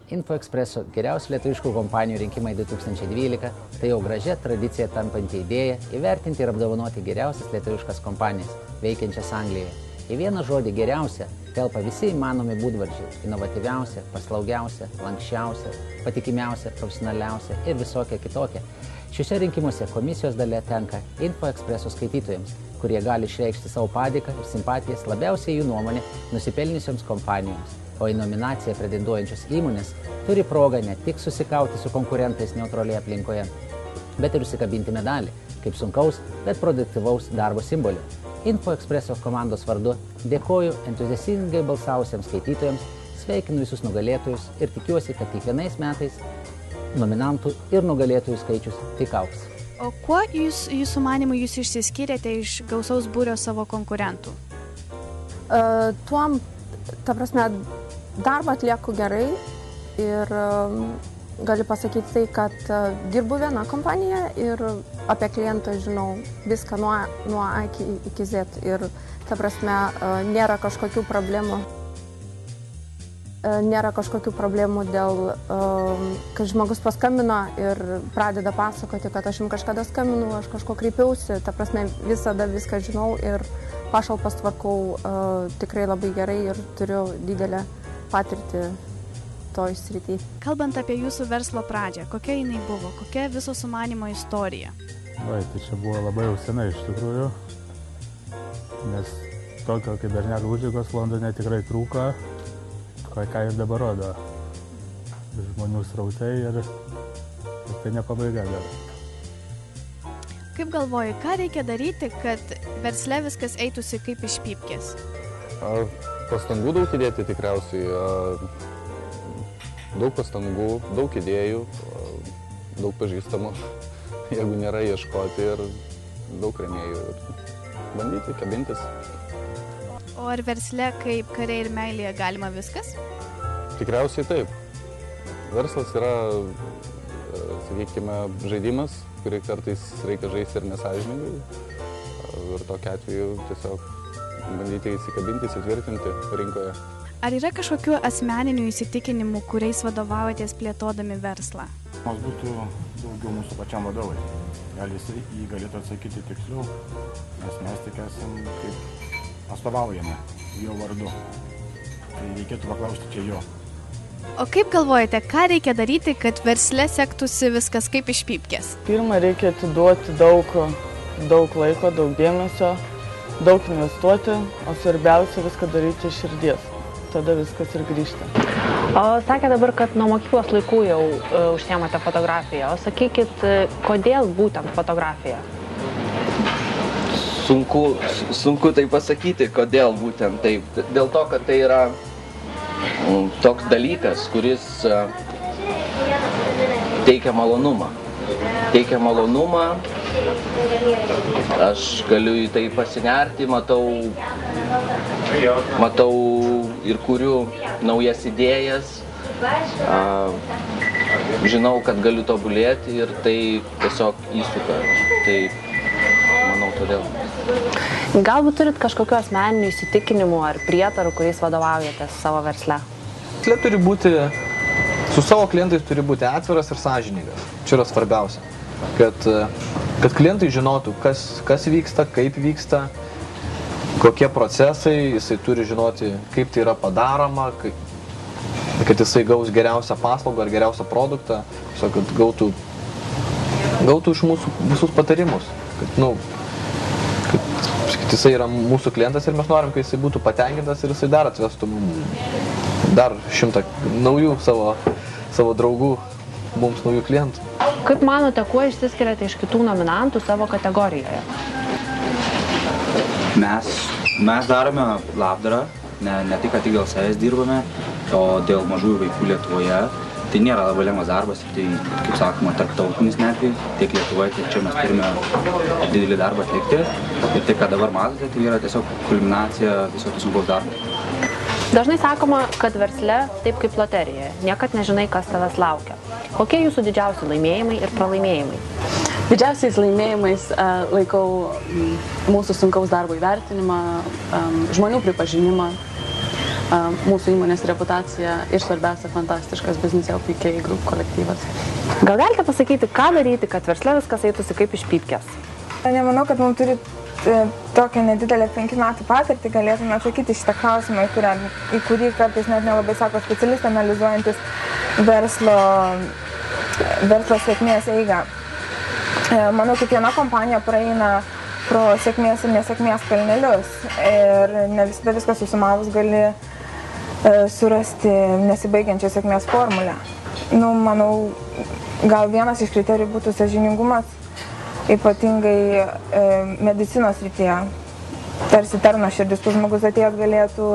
Info-Expresso geriausių lietuviškų kompanijų rinkimai 2012 tai jau gražia tradicija tampanti idėja įvertinti ir apdovanoti geriausias lietuviškas kompanijas, veikiančias Anglijoje. Į vieną žodį geriausia telpa visi įmanomi būdvardžiai – inovatyviausia, paslaugiausia, lankščiausia, patikimiausia, profesionaliausia ir visokia kitokia. Šiuose rinkimuose komisijos dalia tenka Info-Expresso skaitytojams, kurie gali išreikšti savo padėką ir simpatijas labiausiai jų nuomonę nusipelniusioms kompanijoms. O į nominaciją pretenduojančios įmonės turi progą ne tik susikauti su konkurentais neutralioje aplinkoje, bet ir užsikabinti medalį, kaip sunkaus, bet produktyvaus darbo simboliu. Info-Expresso komandos vardu dėkoju entuziastingai balsavusiems skaitytojams, sveikinu visus nugalėtojus ir tikiuosi, kad kiekvienais metais nominantų ir nugalėtojų skaičius tik augs. O kuo jūsų manymu jūs išsiskyrėte iš gausaus būrio savo konkurentų? Tuom, ta prasme, darbą atlieku gerai ir galiu pasakyti tai, kad dirbu viena kompanija ir apie klientą žinau viską nuo A iki Z ir, ta prasme, nėra kažkokių problemų. Nėra kažkokių problemų dėl, kad žmogus paskambino ir pradeda pasakoti, kad aš jums kažkada skambinu, aš kažko kreipiausi, ta prasme, visada viską žinau ir pašalpas tvarkau tikrai labai gerai ir turiu didelę patirtį toj srity. Kalbant apie jūsų verslo pradžią, kokia jinai buvo, kokia viso sumanimo istorija? Tai čia buvo labai jau senai iš tikrųjų, nes tokio kaip Bernelių užlygos Londone tikrai trūko, ką ir dabar rodo žmonių srautai ir tai ne pabaiga dar. Kaip galvoji, ką reikia daryti, kad versle viskas eitųsi kaip iš pypkės? Pastangų daug įdėti tikriausiai, daug pastangų, daug idėjų, daug pažįstamų, jeigu nėra ieškoti ir daug rėmėjų ir bandyti, kabintis. O ar versle kaip kare ir meilėje galima viskas? Tikriausiai taip. Verslas yra, sakykime, žaidimas, kurį kartais reikia žaisti ir nesąžiningai. Ir tokiu atveju tiesiog bandyti įsikabinti, įsitvirtinti rinkoje. Ar yra kažkokių asmeninių įsitikinimų, kuriais vadovaujatės plėtodami verslą? Mums būtų daugiau mūsų pačiam vadovai. Gal jis jį galėtų atsakyti tiksliau, nes mes tik esam kaip atstovaujame jo vardu. Tai reikėtų paklausti čia jo. O kaip galvojate, ką reikia daryti, kad versle sektųsi viskas kaip iš pypkės? Pirma, reikia atiduoti daug laiko, daug dėmesio, daug investuoti, o svarbiausia viską daryti iš širdies. Tada viskas ir grįžta. O sakė dabar, kad nuo mokyklos laikų jau užsiemate fotografiją. O sakykit, kodėl būtent fotografija? Sunku tai pasakyti, kodėl būtent taip. Dėl to, kad tai yra toks dalykas, kuris teikia malonumą. Aš galiu į tai pasinerti, matau ir kuriu naujas idėjas, žinau, kad galiu tobulėti ir tai tiesiog įsuka. Tai manau todėl. Galbūt turit kažkokių asmeninių įsitikinimų ar prietarų, kuriais vadovaujatės savo versle? Versle turi būti, su savo klientais turi būti atviras ir sąžiningas. Čia yra svarbiausia. Kad klientai žinotų, kas vyksta, kaip vyksta, kokie procesai, jisai turi žinoti, kaip tai yra padaroma, kad jisai gaus geriausią paslaugą ar geriausią produktą, kad gautų iš mūsų visus patarimus. Kad jisai yra mūsų klientas ir mes norim, kad jisai būtų patenkintas ir jisai dar atvestų dar 100 naujų savo draugų, mums naujų klientų. Kaip manote, kuo išsiskiriate iš kitų nominantų savo kategorijoje? Mes darome labdarą, ne tik dėl savęs dirbame, o dėl mažųjų vaikų Lietuvoje. Tai nėra labai lengvas darbas, tai, kaip sakoma, tarptautinis netgi, tiek Lietuvoje, tiek čia mes turime didelį darbą atlikti. Ir tai, ką dabar matote, tai yra tiesiog kulminacija viso to sunkaus darbo. Dažnai sakoma, kad versle taip kaip loterijoje, niekad nežinai, kas tavęs laukia. Kokie jūsų didžiausi laimėjimai ir pralaimėjimai? Didžiausiais laimėjimais laikau mūsų sunkaus darbo įvertinimą, žmonių pripažinimą, mūsų įmonės reputacija ir svarbiausia fantastiškas Business LPK Group kolektyvas. Gal galite pasakyti, ką daryti, kad versle viskas eitųsi kaip iš pypkės? Nemanau, kad mums turi tokią nedidelę 5 metų patirtį galėtume atsakyti šitą klausimą, į kurį kartais net nelabai sako specialistai analizuojantis verslo sėkmės eigą. Manau, kiekviena kompanija praeina pro sėkmės ir nesėkmės kalnelius ir ne visada viską susumavus gali surasti nesibaigiančią sėkmės formulę. Manau, gal vienas iš kriterijų būtų sąžiningumas, ypatingai medicinos srityje. Tarsi tarno širdis, kur žmogus atėjęs galėtų